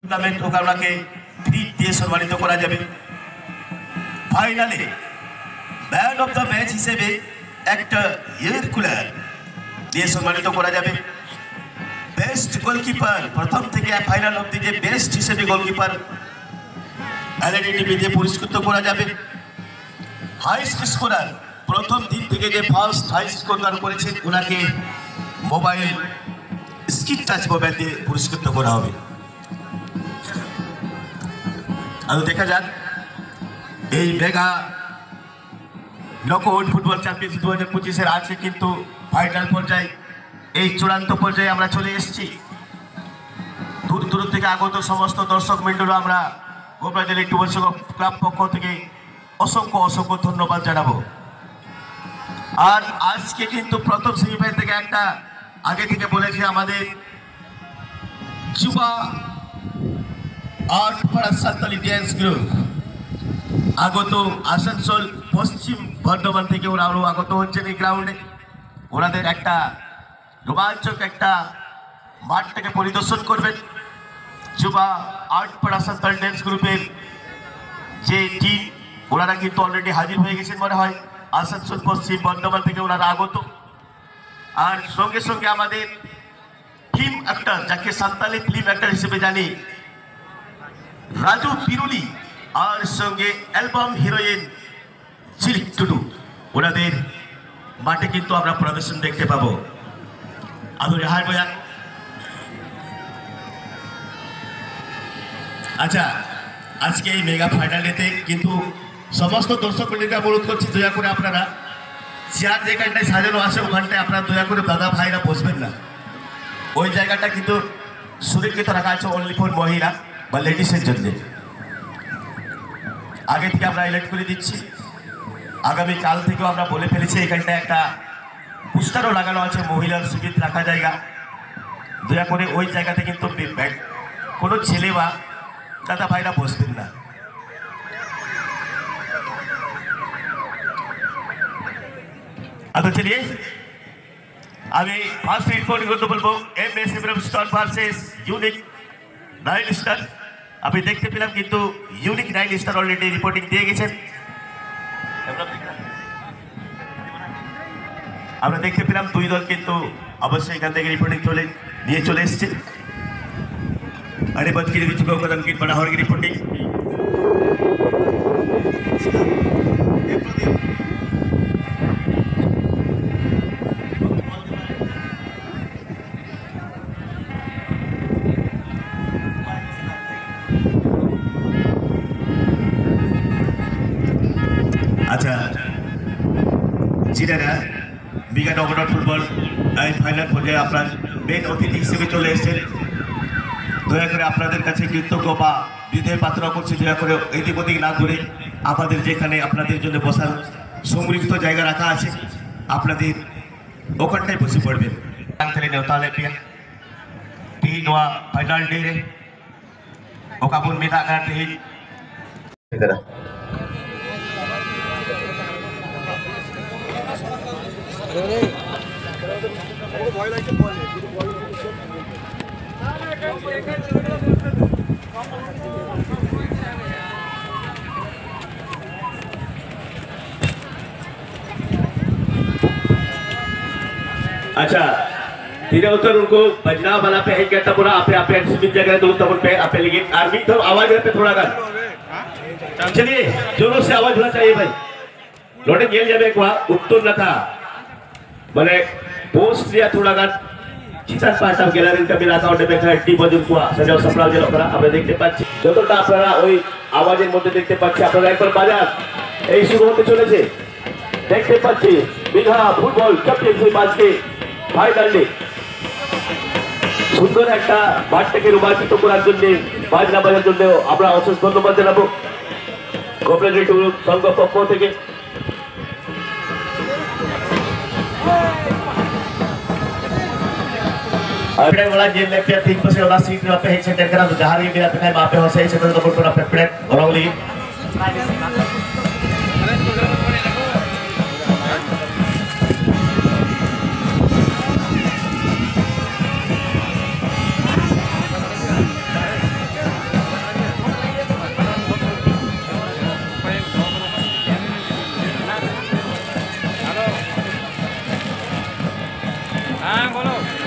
Tournament ওনাকে free দিয়ে সম্মানিত করা যাবে। ফাইনালে ম্যান অফ দ্য ম্যাচ হিসেবে একটা এয়ার কুলার দিয়ে সম্মানিত করা যাবে। বেস্ট গোলকিপার প্রথম থেকে ফাইনাল অব্দি যে বেস্ট হিসেবে গোলকিপার এলইডি টিভি দিয়ে পুরস্কৃত করা যাবে। হাইস্ট স্কোরার প্রথম দিন থেকে যে ফার্স্ট হাই স্কোর করেছেন ওনাকে মোবাইল স্ক্রিন টাচ মোবাইল দিয়ে পুরস্কৃত করা হবে। আর দেখা যাক এই মেগা নকআউট ফুটবল চ্যাম্পিয়নশিপ 2025-এর আছে কিন্তু ফাইনাল পর্যায়ে এই চূড়ান্ত পর্যায়ে আমরা চলে এসেছি। দূর দূর থেকে আগত সমস্ত দর্শক মণ্ডল আমরা গোবরা জেলা যুব ক্লাব পক্ষ থেকে অসংখ্য অসংখ্য ধন্যবাদ জানাবো। আর আজকে কিন্তু প্রথম সেমিফাইনাল থেকে একটা আগে থেকে বলেছি আমাদের যুবা আর্টপাড়া সাঁওতালি ড্যান্স গ্রুপ আগত আসানসোল পশ্চিম বর্ধমান থেকে ওরা আরো আগত হচ্ছেন এই গ্রাউন্ডে। ওনাদের একটা রোমাঞ্চক একটা মাঠ থেকে পরিদর্শন করবেন। যুবা আর্টপাড়া সাঁওতালি ড্যান্স গ্রুপের যে টিম ওনারা কিন্তু অলরেডি হাজির হয়ে গেছেন মনে হয় আসানসোল পশ্চিম বর্ধমান থেকে ওনারা আগত। আর সঙ্গে সঙ্গে আমাদের ফিল্ম অ্যাক্টর যাকে সাঁওতালি ফিল্ম অ্যাক্টর হিসেবে জানি রাজু পিরুলি আর সঙ্গে অ্যালবাম হিরোইন ঝিলিক টুডু ওনাদের মাঠে কিন্তু আমরা প্রদর্শন দেখতে পাবো। আদরে হাই বয়া। আচ্ছা আজকে এই মেগা ফাইনালেতে কিন্তু সমস্ত দর্শক মণ্ডলীকে অনুরোধ করছি দয়া করে আপনারা চেয়ার যেখানটায় সাজানো আছে ওখানটায় আপনারা দয়া করে দাদা ভাইরা বসবেন না। ওই জায়গাটা কিন্তু সুরক্ষিত রাখা আছে অনলি ফর মহিলা বা লেডিসের জন্য। আগে থেকে আমরা এলার্ট করে দিচ্ছি। আগামী কাল থেকেও আমরা বলে ফেলেছি এখানটায় একটা পোস্টারও লাগানো আছে মহিলার সুবিধ রাখা জায়গা। দয়া করে ওই জায়গাতে কিন্তু কোনো ছেলে বা দাদা ভাইরা বসবেন না। तो चलिए अभी फास्ट रिपोर्ट करते बोलबो MS Ibrahim star versus unique 9 star. अभी देखते পেলাম কিন্তু ইউনিক 9 স্টার অলরেডি রিপোর্টিং দিয়ে গেছেন। আমরা দেখতে পেলাম দুই দল কিন্তু অবশ্যই এখান থেকে রিপোর্টিং নিয়ে চলে এসেছে। अरे बच के बीच को कदम की बड़ा और रिपोर्टिंग আচ্ছা যিনারা বিগত নগর ফুটবল এই ফাইনাল পর্যায়ে আপনার মেন অতিথি হিসেবে চলে এসেছেন দয়া করে আপনাদের কাছে কৃতজ্ঞ বা বিদায় প্রার্থনা করছি দয়া করে এদিক ওদিক না ঘুরে আমাদের যেখানে আপনাদের জন্য বসার সংরক্ষিত জায়গা রাখা আছে আপনাদের ওখানটায় বসে পড়বেন। নেওতালে পিয়া তিহিন ওয়া ফাইনাল ডে রে ওকাপুন মেধা কার তিহিন अच्छा तीनों उत्तर उनको बजना वाला पे है क्या था पूरा आपे आपे एक्सपीरियंस जगह दो तब पे आपे लेकिन आर्मी तो आवाज पे थोड़ा कर चलिए जोरों से आवाज होना चाहिए भाई लोटे गेल जब एक वहाँ उत्तर न था बने पोस्ट दिया थोड़ा कर चिता पास आप गैलरी का मिला था और डबे का टी बजून को सजाओ सप्लाल जलो करा अब देखते पाচ্ছি যতটা আপনারা ওই আওয়াজের মধ্যে দেখতে পাচ্ছি আপনারা একবার বাজার এই শুরু হতে চলেছে দেখতে পাচ্ছি বিঘা ফুটবল চ্যাম্পিয়নশিপ আজকে ফাইনালে সুন্দর একটা মাঠটাকে রোমাঞ্চিত করার জন্য বাজনা বাজার জন্য আমরা অশেষ ধন্যবাদ জানাবো কোঅপারেটিভ সংঘ পক্ষ থেকে। अबड़े वाला जेल लेके 3% वाला सीट पे है सेंटर करा तो जहां भी मेरा पे वहां पे हो सही से तो पूरा प्रेपेड और ओनली हाँ बोलो